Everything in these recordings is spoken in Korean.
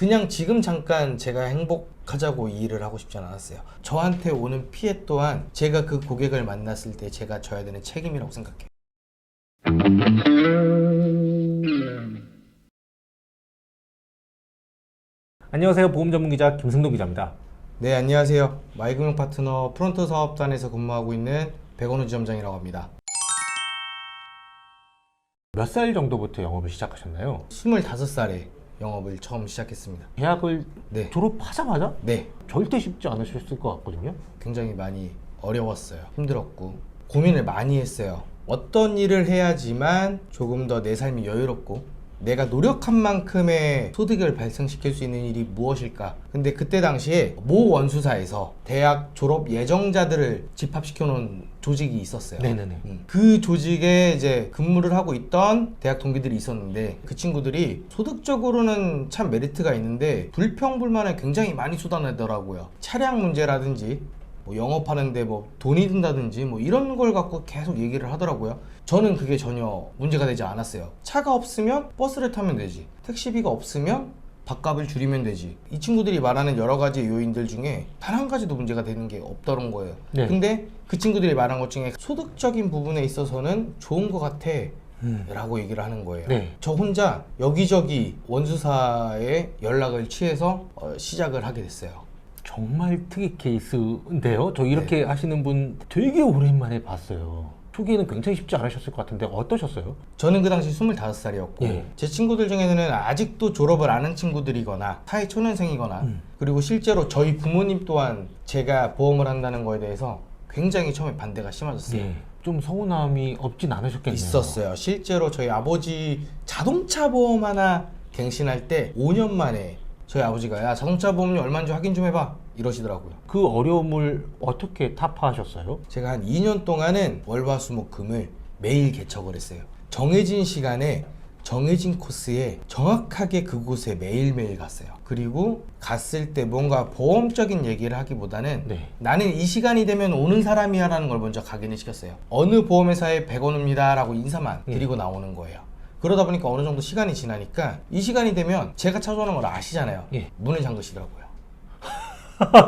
그냥 지금 잠깐 제가 행복하자고 이 일을 하고 싶지 않았어요. 저한테 오는 피해 또한 제가 그 고객을 만났을 때 제가 져야 되는 책임이라고 생각해요. 안녕하세요. 보험 전문 기자 김승동 기자입니다. 네, 안녕하세요. 마이금융 파트너 프론트 사업단에서 근무하고 있는 백원우 지점장이라고 합니다. 몇 살 정도부터 영업을 시작하셨나요? 25살에 영업을 처음 시작했습니다. 대학을 네. 졸업하자마자? 네, 절대 쉽지 않으셨을 것 같거든요. 굉장히 많이 어려웠어요. 힘들었고 고민을 많이 했어요. 어떤 일을 해야지만 조금 더 내 삶이 여유롭고 내가 노력한 만큼의 소득을 발생시킬 수 있는 일이 무엇일까? 근데 그때 당시에 모 원수사에서 대학 졸업 예정자들을 집합시켜 놓은 조직이 있었어요. 네네네. 그 조직에 이제 근무를 하고 있던 대학 동기들이 있었는데 그 친구들이 소득적으로는 참 메리트가 있는데 불평불만을 굉장히 많이 쏟아내더라고요. 차량 문제라든지 뭐 영업하는데 뭐 돈이 든다든지 뭐 이런 걸 갖고 계속 얘기를 하더라고요. 저는 그게 전혀 문제가 되지 않았어요. 차가 없으면 버스를 타면 되지, 택시비가 없으면 밥값을 줄이면 되지. 이 친구들이 말하는 여러 가지 요인들 중에 단 한 가지도 문제가 되는 게 없더란 거예요. 네. 근데 그 친구들이 말한 것 중에 소득적인 부분에 있어서는 좋은 것 같아 라고 얘기를 하는 거예요. 네. 저 혼자 여기저기 원수사에 연락을 취해서 시작을 하게 됐어요. 정말 특이 케이스인데요. 저 이렇게 하시는 분 되게 오랜만에 봤어요. 초기에는 굉장히 쉽지 않으셨을 것 같은데 어떠셨어요? 저는 그 당시 25살이었고 예. 제 친구들 중에는 아직도 졸업을 안 한 친구들이거나 사회 초년생이거나 그리고 실제로 저희 부모님 또한 제가 보험을 한다는 거에 대해서 굉장히 처음에 반대가 심해졌어요. 네. 좀 서운함이 없진 않으셨겠네요. 있었어요. 실제로 저희 아버지 자동차 보험 하나 갱신할 때 5년 만에 저희 아버지가 야 자동차 보험료 얼마인지 확인 좀 해봐 이러시더라고요. 그 어려움을 어떻게 타파하셨어요? 제가 한 2년 동안은 월화수목금을 매일 개척을 했어요. 정해진 시간에 정해진 코스에 정확하게 그곳에 매일매일 갔어요. 그리고 갔을 때 뭔가 보험적인 얘기를 하기보다는 네. 나는 이 시간이 되면 오는 사람이야 라는 걸 먼저 각인을 시켰어요. 어느 보험회사에 100원입니다 라고 인사만 드리고 나오는 거예요. 그러다 보니까 어느 정도 시간이 지나니까 이 시간이 되면 제가 찾아오는 걸 아시잖아요. 예. 문을 잠그시더라고요.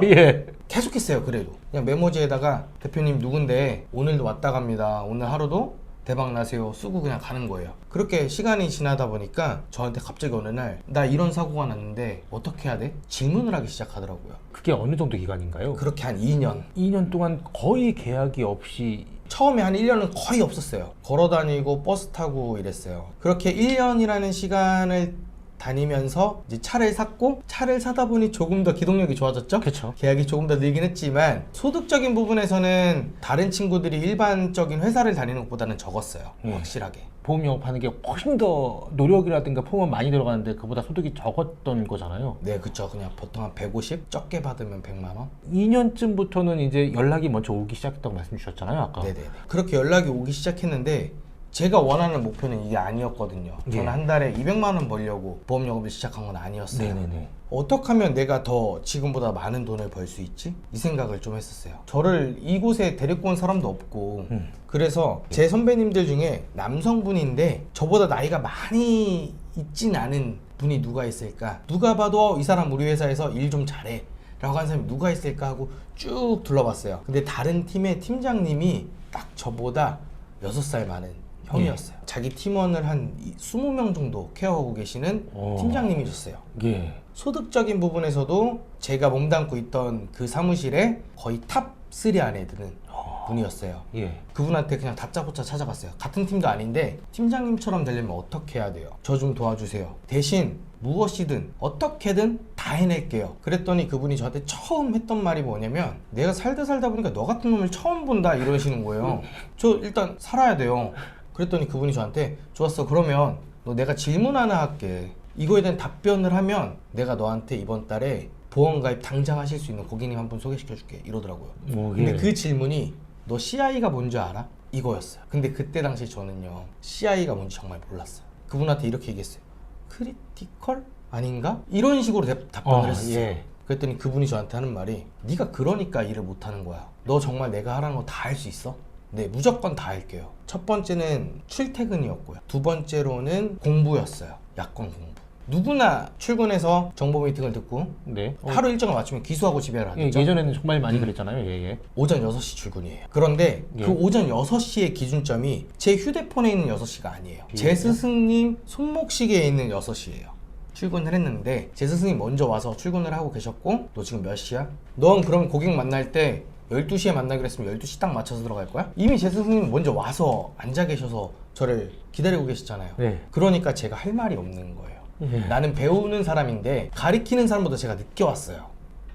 예. 계속했어요. 그래도 그냥 메모지에다가 대표님 누군데 오늘도 왔다 갑니다. 오늘 하루도 대박 나세요 쓰고 그냥 가는 거예요. 그렇게 시간이 지나다 보니까 저한테 갑자기 어느 날 나 이런 사고가 났는데 어떻게 해야 돼? 질문을 하기 시작하더라고요. 그게 어느 정도 기간인가요? 그렇게 한 2년. 2년 동안 거의 계약이 없이 처음에 한 1년은 거의 없었어요. 걸어 다니고 버스 타고 이랬어요. 그렇게 1년이라는 시간을 다니면서 이제 차를 샀고 차를 사다 보니 조금 더 기동력이 좋아졌죠? 그쵸. 계약이 조금 더 늘긴 했지만 소득적인 부분에서는 다른 친구들이 일반적인 회사를 다니는 것보다는 적었어요. 확실하게. 보험 영업하는 게 훨씬 더 노력이라든가 포함은 많이 들어가는데 그보다 소득이 적었던 거잖아요. 네, 그쵸. 그냥 보통 한 150? 적게 받으면 100만 원? 2년쯤부터는 이제 연락이 먼저 오기 시작했다고 말씀 주셨잖아요, 아까. 네네. 그렇게 연락이 오기 시작했는데 제가 원하는 목표는 이게 아니었거든요. 저는 예. 한 달에 200만 원 벌려고 보험 영업을 시작한 건 아니었어요. 네네네. 어떻게 하면 내가 더 지금보다 많은 돈을 벌 수 있지? 이 생각을 좀 했었어요. 저를 이곳에 데리고 온 사람도 없고 그래서 제 선배님들 중에 남성분인데 저보다 나이가 많이 있진 않은 분이 누가 있을까? 누가 봐도 이 사람 우리 회사에서 일 좀 잘해 라고 하는 사람이 누가 있을까 하고 쭉 둘러봤어요. 근데 다른 팀의 팀장님이 딱 저보다 6살 많은 형이었어요. 자기 팀원을 한 20명 정도 케어하고 계시는 팀장님이셨어요. 예. 소득적인 부분에서도 제가 몸담고 있던 그 사무실에 거의 탑 3 안에 드는 분이었어요. 예. 그분한테 그냥 다짜고짜 찾아갔어요. 같은 팀도 아닌데 팀장님처럼 되려면 어떻게 해야 돼요? 저 좀 도와주세요. 대신 무엇이든 어떻게든 다 해낼게요. 그랬더니 그분이 저한테 처음 했던 말이 뭐냐면 내가 살다 보니까 너 같은 놈을 처음 본다 이러시는 거예요. 저 일단 살아야 돼요. 그랬더니 그분이 저한테 좋았어, 그러면 너 내가 질문 하나 할게. 이거에 대한 답변을 하면 내가 너한테 이번 달에 보험가입 당장 하실 수 있는 고객님 한 분 소개시켜 줄게 이러더라고요. 근데 그 질문이 너 CI가 뭔지 알아? 이거였어요. 근데 그때 당시 저는요 CI가 뭔지 정말 몰랐어요. 그분한테 이렇게 얘기했어요. 크리티컬? 아닌가? 이런 식으로 답변을 했어요. 예. 그랬더니 그분이 저한테 하는 말이 네가 그러니까 일을 못하는 거야. 너 정말 내가 하라는 거 다 할 수 있어? 네, 무조건 다 할게요. 첫 번째는 출퇴근이었고요. 두 번째로는 공부였어요. 약관 공부. 누구나 출근해서 정보 미팅을 듣고 네. 하루 일정을 맞추면 기수하고 집에 가겠죠. 예전에는 정말 많이 그랬잖아요. 예, 예. 오전 6시 출근이에요. 그런데 예. 그 오전 6시의 기준점이 제 휴대폰에 있는 6시가 아니에요. 예. 제 스승님 손목시계에 있는 6시예요. 출근을 했는데 제 스승님 먼저 와서 출근을 하고 계셨고 너 지금 몇 시야? 넌 그럼 고객 만날 때 12시에 만나기로 했으면 12시 딱 맞춰서 들어갈 거야? 이미 제 스승님 먼저 와서 앉아 계셔서 저를 기다리고 계시잖아요. 네. 그러니까 제가 할 말이 없는 거예요. 예. 나는 배우는 사람인데 가리키는 사람보다 제가 늦게 왔어요.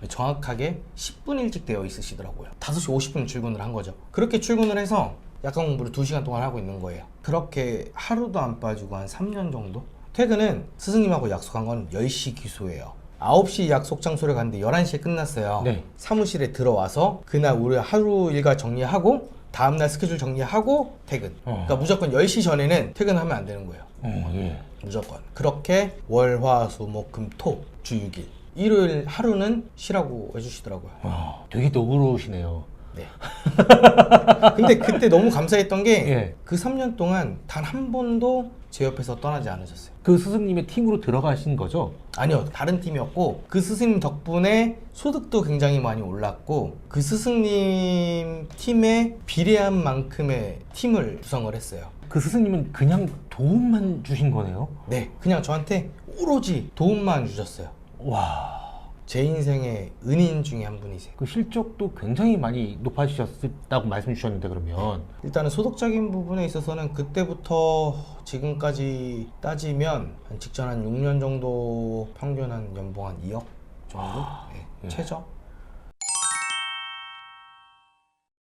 정확하게 10분 일찍 되어 있으시더라고요. 5시 50분 출근을 한 거죠. 그렇게 출근을 해서 약간 공부를 2시간 동안 하고 있는 거예요. 그렇게 하루도 안 빠지고 한 3년 정도? 퇴근은 스승님하고 약속한 건 10시 기수예요. 9시 약속 장소를 갔는데 11시에 끝났어요. 네. 사무실에 들어와서 그날 우리 하루 일과 정리하고 다음날 스케줄 정리하고 퇴근. 그러니까 무조건 10시 전에는 퇴근하면 안 되는 거예요. 예. 무조건. 그렇게 월, 화, 수, 목, 금, 토 주 6일. 일요일 하루는 쉬라고 해주시더라고요. 와, 되게 너그러우시네요. 네. 근데 그때 너무 감사했던 게 예. 그 3년 동안 단 한 번도 제 옆에서 떠나지 않으셨어요. 그 스승님의 팀으로 들어가신 거죠? 아니요, 다른 팀이었고 그 스승님 덕분에 소득도 굉장히 많이 올랐고 그 스승님 팀에 비례한 만큼의 팀을 구성을 했어요. 그 스승님은 그냥 도움만 주신 거네요? 네, 그냥 저한테 오로지 도움만 주셨어요. 와, 제 인생의 은인 중에 한 분이세요. 그 실적도 굉장히 많이 높아지셨다고 말씀 주셨는데 그러면 일단은 소득적인 부분에 있어서는 그때부터 지금까지 따지면 한 직전 한 6년 정도 평균 한 연봉 한 2억 정도? 네, 예. 최저?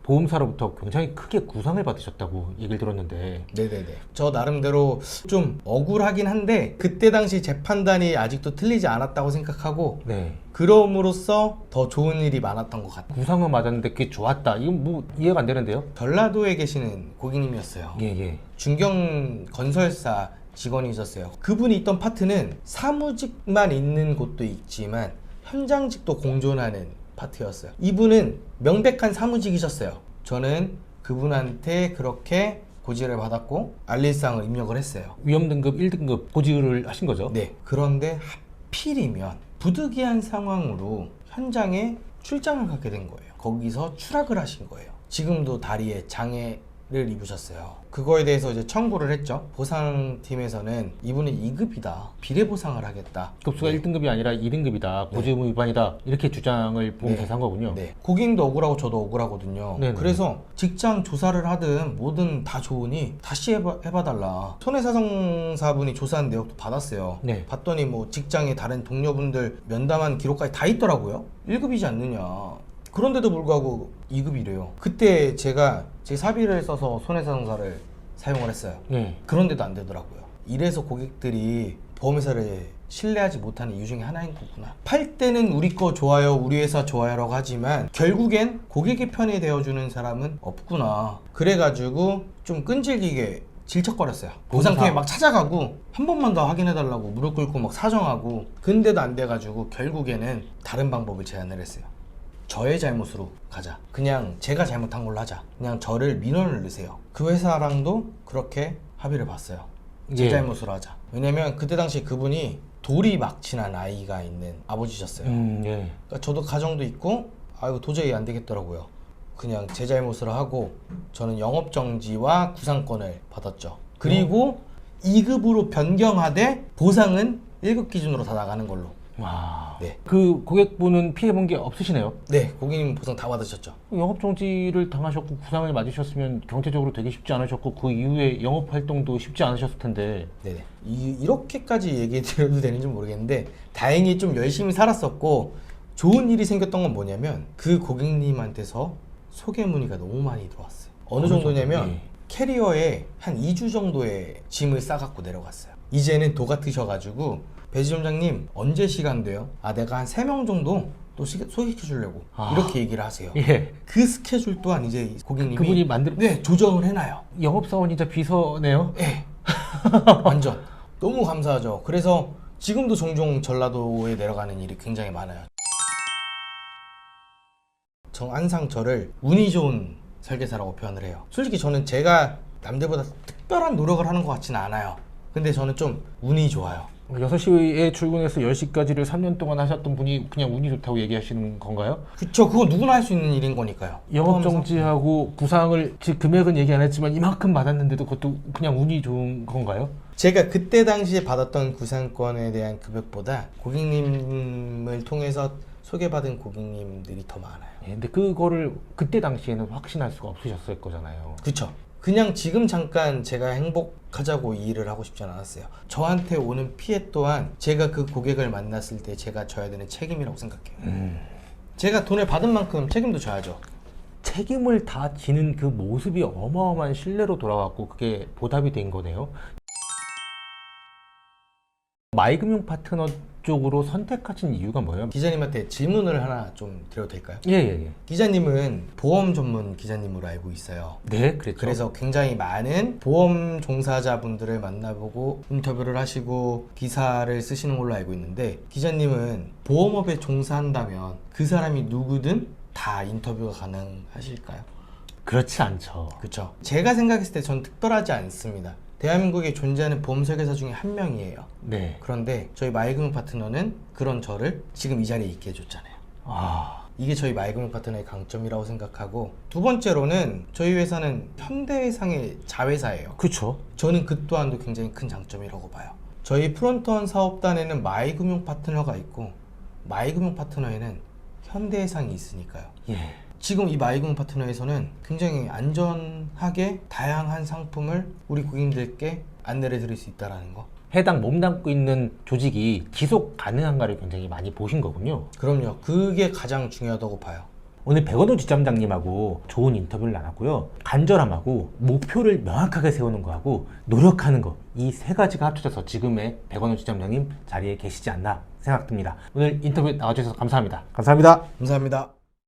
보험사로부터 굉장히 크게 구상을 받으셨다고 얘기를 들었는데 네네네. 저 나름대로 좀 억울하긴 한데 그때 당시 제 판단이 아직도 틀리지 않았다고 생각하고 네. 그럼으로써 더 좋은 일이 많았던 것 같아요. 구상은 맞았는데 그게 좋았다. 이건 뭐 이해가 안 되는데요? 전라도에 계시는 고객님이었어요. 예, 예. 중경 건설사 직원이셨어요. 그분이 있던 파트는 사무직만 있는 곳도 있지만 현장직도 공존하는 파트였어요. 이분은 명백한 사무직이셨어요. 저는 그분한테 그렇게 고지를 받았고 알릴상을 입력을 했어요. 위험 등급 1등급 고지를 하신 거죠? 네. 그런데 하필이면 부득이한 상황으로 현장에 출장을 가게 된 거예요. 거기서 추락을 하신 거예요. 지금도 다리에 장애를 입으셨어요. 그거에 대해서 이제 청구를 했죠. 보상팀에서는 이분은 2급이다. 비례 보상을 하겠다. 급수가 1등급이 아니라 2등급이다. 고지 의무 위반이다. 이렇게 주장을 보험사에서 한 거군요. 네. 고객님도 억울하고 저도 억울하거든요. 네네. 그래서 직장 조사를 하든 뭐든 다 좋으니 다시 해봐달라. 손해사정사분이 조사한 내역도 받았어요. 네. 봤더니 뭐 직장의 다른 동료분들 면담한 기록까지 다 있더라고요. 1급이지 않느냐. 그런데도 불구하고 2급이래요. 그때 제가 제 사비를 써서 손해사정사를 사용을 했어요. 네. 그런데도 안 되더라고요. 이래서 고객들이 보험회사를 신뢰하지 못하는 이유 중에 하나인 거구나. 팔 때는 우리 거 좋아요, 우리 회사 좋아요라고 하지만 결국엔 고객의 편이 되어주는 사람은 없구나. 그래가지고 좀 끈질기게 질척거렸어요. 보상팀에 막 찾아가고 한 번만 더 확인해달라고 무릎 꿇고 막 사정하고 근데도 안 돼가지고 결국에는 다른 방법을 제안을 했어요. 저의 잘못으로 가자. 그냥 제가 잘못한 걸로 하자. 그냥 저를 민원을 넣으세요. 그 회사랑도 그렇게 합의를 봤어요. 제 예. 잘못으로 하자. 왜냐면 그때 당시 그분이 돌이 막 친한 아이가 있는 아버지셨어요. 예. 그러니까 저도 가정도 있고 이거 도저히 안 되겠더라고요. 그냥 제 잘못으로 하고 저는 영업정지와 구상권을 받았죠. 그리고 2급으로 변경하되 보상은 1급 기준으로 다 나가는 걸로. 와. 네. 그 고객분은 피해 본 게 없으시네요? 네, 고객님 보상 다 받으셨죠. 영업 정지를 당하셨고 구상을 맞으셨으면 경제적으로 되게 쉽지 않으셨고 그 이후에 영업 활동도 쉽지 않으셨을 텐데. 네네. 이렇게까지 얘기 드려도 되는지 모르겠는데 다행히 좀 열심히 살았었고 좋은 일이 생겼던 건 뭐냐면 그 고객님한테서 소개 문의가 너무 많이 들어왔어요. 어느 정도냐면 정도? 예. 캐리어에 한 2주 정도의 짐을 싸갖고 내려갔어요. 이제는 도 같으셔가지고 배지점장님 언제 시간 돼요? 내가 한 3명 정도 또 소개시켜 주려고 이렇게 얘기를 하세요. 예. 그 스케줄 또한 이제 고객님이 그분이 네. 조정을 해놔요. 영업사원이자 비서네요? 네. 완전 너무 감사하죠. 그래서 지금도 종종 전라도에 내려가는 일이 굉장히 많아요. 항상 저를 운이 좋은 설계사라고 표현을 해요. 솔직히 저는 제가 남들보다 특별한 노력을 하는 것 같지는 않아요. 근데 저는 좀 운이 좋아요. 6시에 출근해서 10시까지를 3년 동안 하셨던 분이 그냥 운이 좋다고 얘기하시는 건가요? 그쵸, 그거 누구나 할 수 있는 일인 거니까요. 영업 포함해서. 정지하고 부상을 즉 금액은 얘기 안 했지만 이만큼 받았는데도 그것도 그냥 운이 좋은 건가요? 제가 그때 당시에 받았던 구상권에 대한 금액보다 고객님을 통해서 소개받은 고객님들이 더 많아요. 예, 근데 그거를 그때 당시에는 확신할 수가 없으셨을 거잖아요. 그쵸. 그냥 지금 잠깐 제가 행복하자고 이 일을 하고 싶지 않았어요. 저한테 오는 피해 또한 제가 그 고객을 만났을 때 제가 져야 되는 책임이라고 생각해요. 제가 돈을 받은 만큼 책임도 져야죠. 책임을 다 지는 그 모습이 어마어마한 신뢰로 돌아왔고 그게 보답이 된 거네요. 마이금융 파트너 쪽으로 선택하신 이유가 뭐예요? 기자님한테 질문을 하나 좀 드려도 될까요? 예. 기자님은 보험 전문 기자님으로 알고 있어요. 네, 그랬죠. 그래서 굉장히 많은 보험 종사자분들을 만나보고 인터뷰를 하시고 기사를 쓰시는 걸로 알고 있는데, 기자님은 보험업에 종사한다면 그 사람이 누구든 다 인터뷰가 가능하실까요? 그렇지 않죠. 그렇죠. 제가 생각했을 때 전 특별하지 않습니다. 대한민국에 존재하는 보험 설계사 중에 한 명이에요. 네. 그런데 저희 마이금융 파트너는 그런 저를 지금 이 자리에 있게 해줬잖아요. 아, 이게 저희 마이금융 파트너의 강점이라고 생각하고, 두 번째로는 저희 회사는 현대해상의 자회사예요. 그렇죠. 저는 그 또한도 굉장히 큰 장점이라고 봐요. 저희 프론트원 사업단에는 마이금융 파트너가 있고 마이금융 파트너에는 현대해상이 있으니까요. 예. 지금 이 마이금융 파트너에서는 굉장히 안전하게 다양한 상품을 우리 고객님들께 안내를 드릴 수 있다는 거. 해당 몸담고 있는 조직이 지속 가능한가를 굉장히 많이 보신 거군요. 그럼요. 그게 가장 중요하다고 봐요. 오늘 백원호 지점장님하고 좋은 인터뷰를 나눴고요. 간절함하고 목표를 명확하게 세우는 거하고 노력하는 거, 이 세 가지가 합쳐져서 지금의 백원호 지점장님 자리에 계시지 않나 생각됩니다. 오늘 인터뷰 나와주셔서 감사합니다. 감사합니다. 감사합니다.